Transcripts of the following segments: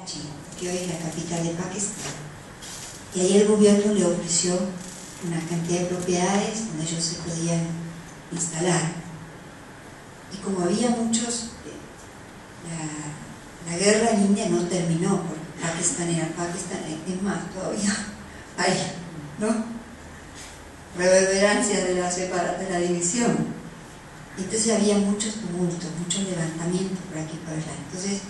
Karachi, que hoy es la capital de Pakistán. Y ahí el gobierno le ofreció una cantidad de propiedades donde ellos se podían instalar. Y como había muchos, la guerra en India no terminó, porque Pakistán era Pakistán, es más, todavía hay, ¿no?, reverberancias de la división. Entonces había muchos tumultos, muchos levantamientos por aquí y por allá. Entonces,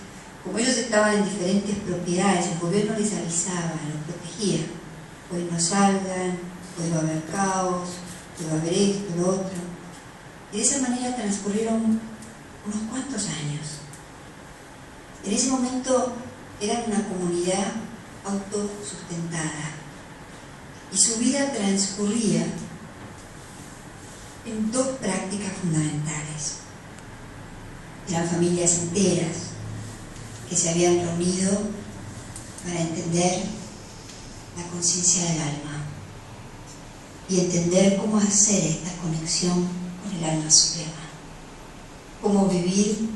como ellos estaban en diferentes propiedades, el gobierno les avisaba, los protegía. Hoy no salgan, hoy va a haber caos, hoy va a haber esto, lo otro. Y de esa manera transcurrieron unos cuantos años. En ese momento eran una comunidad autosustentada y su vida transcurría en dos prácticas fundamentales. Eran familias enteras que se habían reunido para entender la conciencia del alma y entender cómo hacer esta conexión con el alma suprema, cómo vivir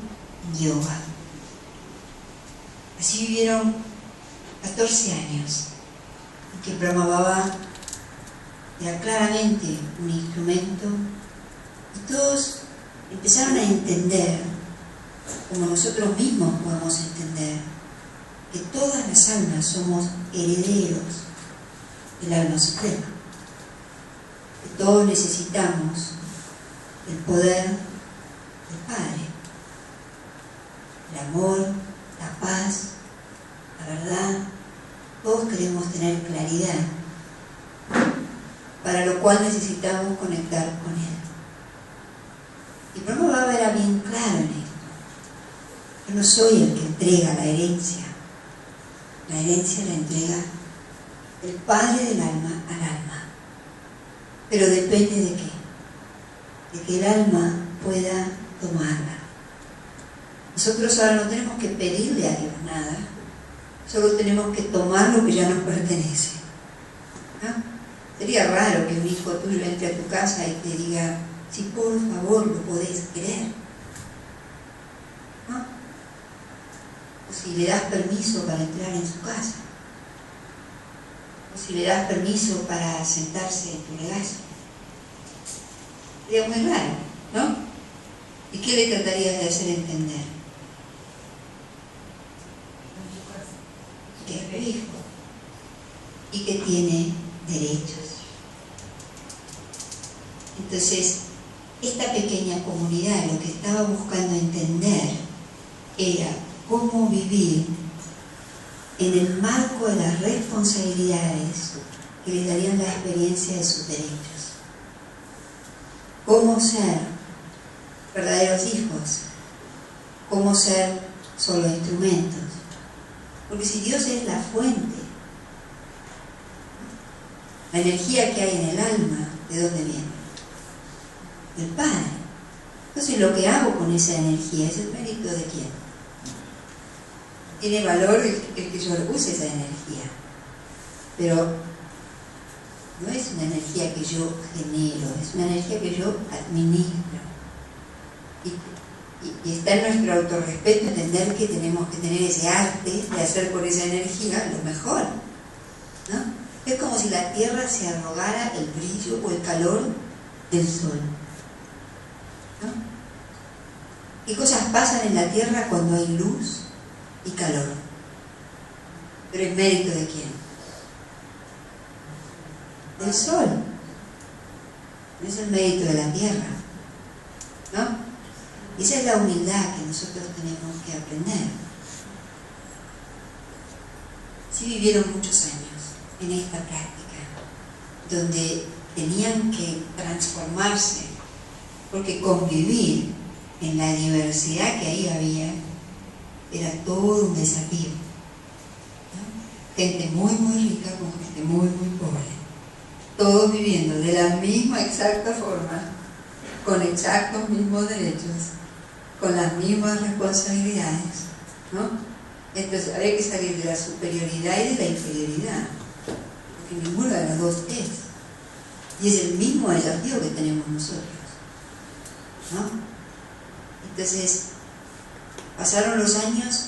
en yoga. Así vivieron 14 años, en que Brahma Baba era claramente un instrumento, y todos empezaron a entender, como nosotros mismos podemos entender, que todas las almas somos herederos del alma suprema, que todos necesitamos el poder del Padre, el amor, la paz, la verdad. Todos queremos tener claridad, para lo cual necesitamos conectar con Él. Y Brahma Baba era bien claro en esto. Yo no soy el que entrega la herencia la entrega el Padre del alma al alma. Pero depende de qué, de que el alma pueda tomarla. Nosotros ahora no tenemos que pedirle a Dios nada, solo tenemos que tomar lo que ya nos pertenece, ¿no? Sería raro que un hijo tuyo entre a tu casa y te diga, si por favor lo podés querer, ¿no? O si le das permiso para entrar en su casa, o si le das permiso para sentarse en tu regazo. Sería muy raro, ¿no? ¿Y qué le tratarías de hacer entender? Que es su hijo y que tiene derechos. Entonces, esta pequeña comunidad lo que estaba buscando entender era cómo vivir en el marco de las responsabilidades que les darían la experiencia de sus derechos. Cómo ser verdaderos hijos, cómo ser solo instrumentos. Porque si Dios es la fuente, la energía que hay en el alma, ¿de dónde viene? Del Padre. Entonces lo que hago con esa energía es el mérito de quién. Tiene valor el que yo use esa energía, pero no es una energía que yo genero, es una energía que yo administro. Y está en nuestro autorrespeto entender que tenemos que tener ese arte de hacer por esa energía lo mejor, ¿no? Es como si la tierra se arrogara el brillo o el calor del sol, ¿no? ¿Qué cosas pasan en la tierra cuando hay luz y calor? Pero ¿el mérito de quién? Del sol. No es el mérito de la tierra, ¿no? Y esa es la humildad que nosotros tenemos que aprender. Sí vivieron muchos años en esta práctica, donde tenían que transformarse, porque convivir en la diversidad que ahí había era todo un desafío, ¿no? Gente muy muy rica con gente muy muy pobre, todos viviendo de la misma exacta forma, con exactos mismos derechos, con las mismas responsabilidades, ¿no? Entonces había que salir de la superioridad y de la inferioridad, porque ninguno de los dos es. Y es el mismo desafío que tenemos nosotros, ¿no? Entonces, pasaron los años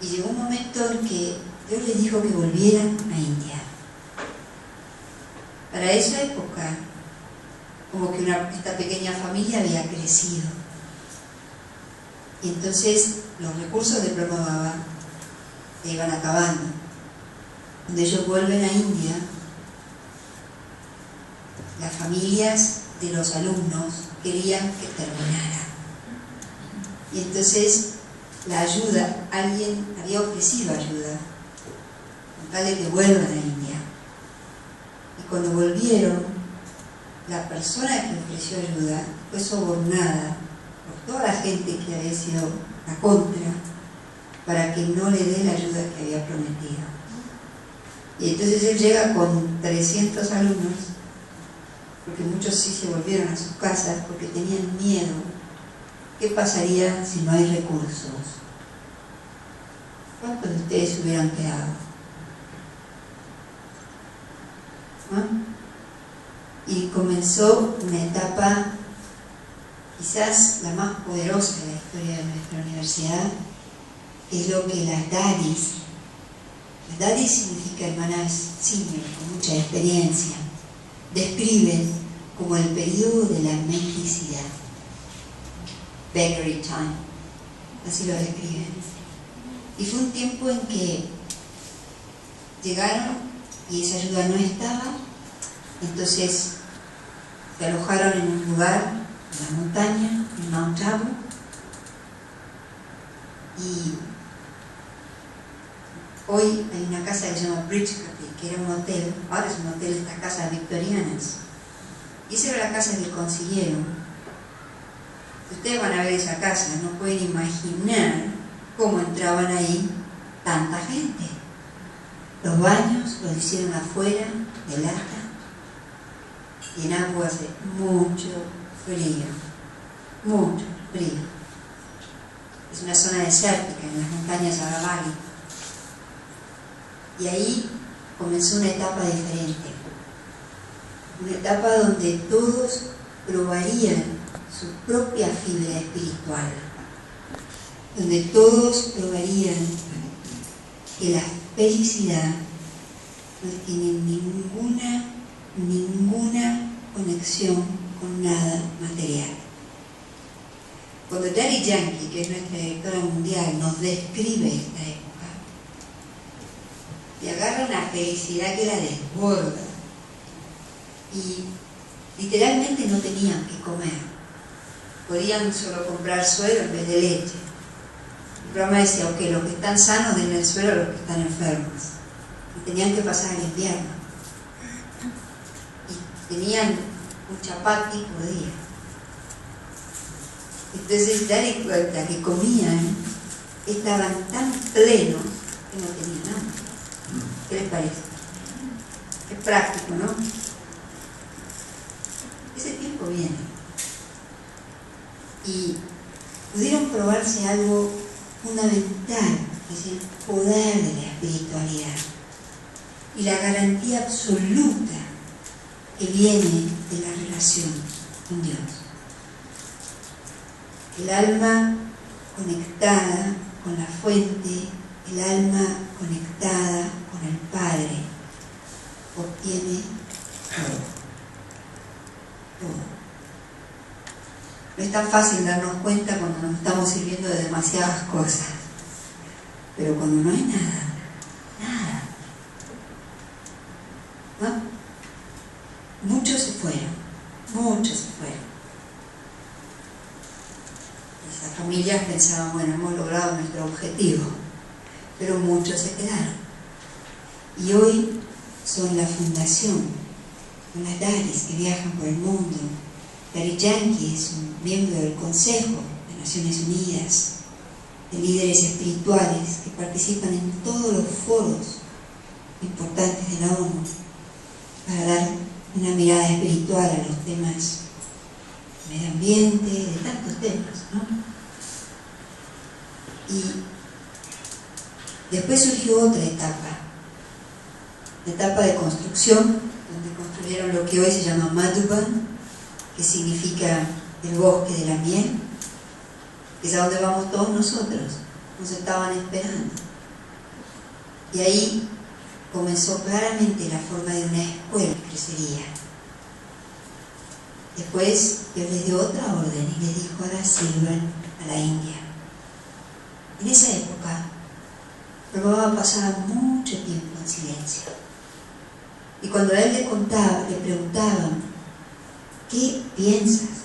Y llegó un momento en que Dios les dijo que volvieran a India. Para esa época, como que esta pequeña familia había crecido. Y entonces los recursos de Brahma Baba se iban acabando. Cuando ellos vuelven a India, las familias de los alumnos querían que terminara. Y entonces la ayuda, alguien había ofrecido ayuda, con tal de que vuelvan a India. Y cuando volvieron, la persona que ofreció ayuda fue sobornada por toda la gente que había sido la contra, para que no le dé la ayuda que había prometido. Y entonces él llega con 300 alumnos, porque muchos sí se volvieron a sus casas porque tenían miedo. ¿Qué pasaría si no hay recursos? ¿Cuántos de ustedes se hubieran quedado? ¿No? Y comenzó una etapa quizás la más poderosa de la historia de nuestra universidad, que es lo que las dadis significa hermanas senior, con mucha experiencia, describen como el periodo de la mendicidad, beggary time, así lo describen. Y fue un tiempo en que llegaron y esa ayuda no estaba, entonces se alojaron en un lugar, en la montaña, en Mount Abu, y hoy hay una casa que se llama Bridgecapel, que era un hotel, ahora es un hotel de estas casas victorianas, y esa era la casa que consiguieron. Ustedes van a ver esa casa, no pueden imaginar cómo entraban ahí tanta gente. Los baños los hicieron afuera de lata, y en agua hace mucho frío, mucho frío. Es una zona desértica en las montañas Aravalli. Y ahí comenzó una etapa diferente, una etapa donde todos probarían su propia fibra espiritual, donde todos probarían que la felicidad no tiene ninguna conexión con nada material. Cuando Daddy Yankee, que es nuestra directora mundial, nos describe esta época, y agarra una felicidad que la desborda, y literalmente no tenían que comer, podían solo comprar suero en vez de leche. El programa decía, ok, los que están sanos den el suero a los que están enfermos, y tenían que pasar el invierno, y tenían un chapati por día. Entonces Daddy cuenta que comían, estaban tan plenos que no tenían hambre. ¿Qué les parece? Es práctico, ¿no? Ese tiempo viene. Y pudieron probarse algo fundamental, que es el poder de la espiritualidad y la garantía absoluta que viene de la relación con Dios. El alma conectada con la fuente, el alma conectada con el Padre, obtiene todo. No es tan fácil darnos cuenta cuando nos estamos sirviendo de demasiadas cosas, pero cuando no hay nada, ¿no? Muchos se fueron. Esas familias pensaban, bueno, hemos logrado nuestro objetivo, pero muchos se quedaron. Y hoy son la fundación, son las dadis que viajan por el mundo. Daddy Yankee es un miembro del Consejo de Naciones Unidas, de líderes espirituales que participan en todos los foros importantes de la ONU para dar una mirada espiritual a los temas de medio ambiente, de tantos temas, ¿no? Y después surgió otra etapa, la etapa de construcción, donde construyeron lo que hoy se llama Madhuban, que significa el bosque de la miel, que es a donde vamos todos nosotros. Nos estaban esperando. Y ahí comenzó claramente la forma de una escuela que crecería. Después Dios les dio otra orden y les dijo: ahora sirvan a la India. En esa época, Prabhupada pasaba mucho tiempo en silencio. Y cuando a él le preguntaban: ¿qué piensas?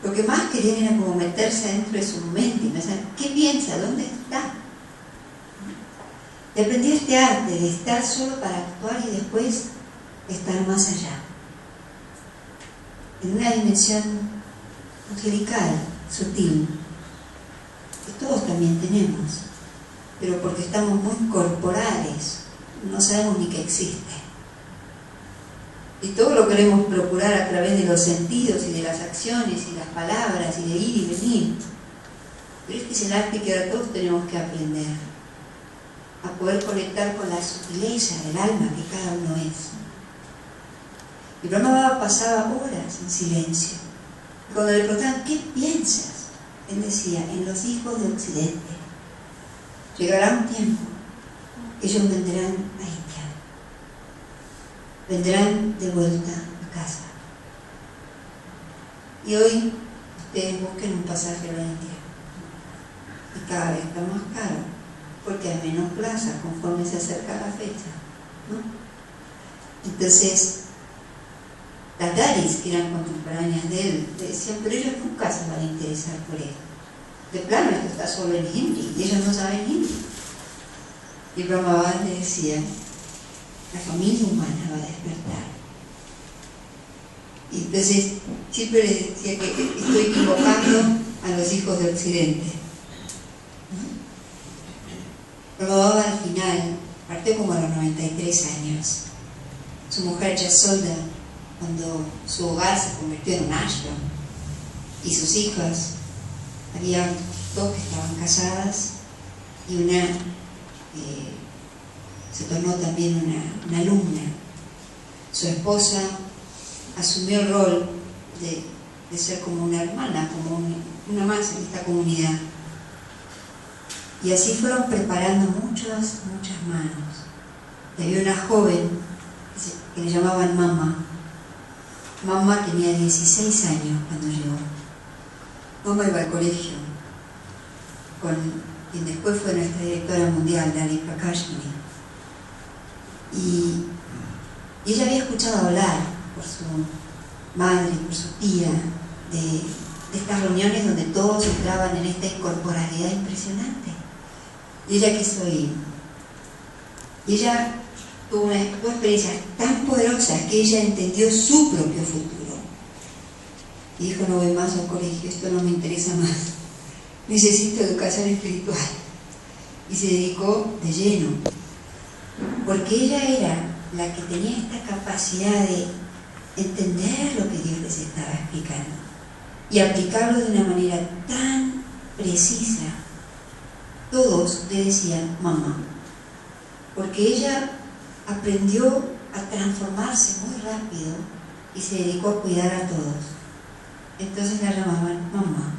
Lo que más querían era como meterse dentro de su mente y pensar: ¿qué piensa? ¿Dónde está? Y aprendió este arte de estar solo para actuar y después estar más allá, en una dimensión angelical, sutil, que todos también tenemos, pero porque estamos muy corporales, no sabemos ni que existe. Y todo lo queremos procurar a través de los sentidos y de las acciones y las palabras y de ir y venir. Pero este es el arte que ahora todos tenemos que aprender, a poder conectar con la sutileza del alma que cada uno es. Y Brahma pasaba horas en silencio. Y cuando le preguntaban: ¿qué piensas?, él decía: en los hijos de Occidente. Llegará un tiempo que ellos vendrán a India, vendrán de vuelta a casa. Y hoy ustedes busquen un pasaje a la India, y cada vez está más caro, porque hay menos plazas conforme se acerca la fecha, ¿no? Entonces, las daris, que eran contemporáneas de él, le decían: pero ellos nunca se van a interesar por él. De plano, esto está solo en hindi, y ellos no saben hindi. Y Brahma le decía: la familia humana va a despertar. Y entonces, siempre les decía que estoy equivocando a los hijos de Occidente. Brahma al final partió como a los 93 años. Su mujer Yasoda, cuando su hogar se convirtió en un ashram, y sus hijas, había dos que estaban casadas y una se tornó también una alumna. Su esposa asumió el rol de ser como una hermana, como una más en esta comunidad. Y así fueron preparando muchas manos. Y había una joven que le llamaban Mamá. Mamá tenía 16 años cuando llegó. Mamá iba al colegio con quien después fue nuestra directora mundial, Lali Prakashmani. Y ella había escuchado hablar por su madre, por su tía, de estas reuniones donde todos entraban en esta incorporalidad impresionante. Y ella quiso ir. Y ella tuvo una experiencia tan poderosa que ella entendió su propio futuro. Y dijo: no voy más al colegio, esto no me interesa más. Necesito educación espiritual. Y se dedicó de lleno. Porque ella era la que tenía esta capacidad de entender lo que Dios les estaba explicando y aplicarlo de una manera tan precisa. Todos le decían Mamá, porque ella aprendió a transformarse muy rápido y se dedicó a cuidar a todos. Entonces la llamaban Mamá.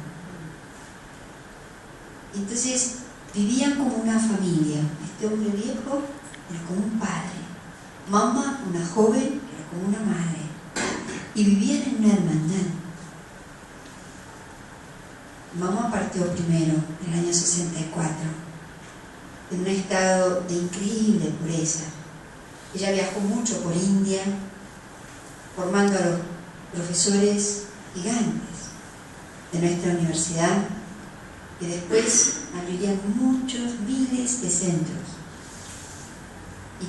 Entonces vivían como una familia. Este hombre viejo era como un padre, Mamá, una joven, era como una madre, y vivían en una hermandad. Mamá partió primero, en el año 64, en un estado de increíble pureza. Ella viajó mucho por India, formando a los profesores gigantes de nuestra universidad, que después abrirían muchos miles de centros. Y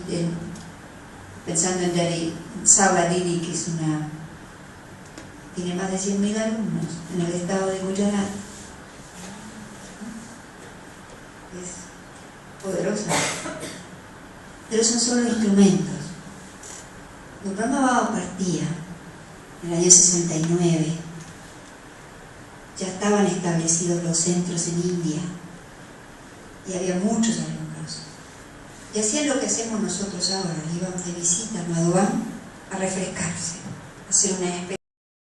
pensando en Sabla Didi, que tiene más de 100.000 alumnos en el estado de Gujarat. Es poderosa, pero son solo instrumentos. Cuando Brahma Baba partía en el año 69, ya estaban establecidos los centros en India y había muchos alumnos, y hacían lo que hacemos nosotros ahora: iban de visita a Madhuban a refrescarse, a hacer una experiencia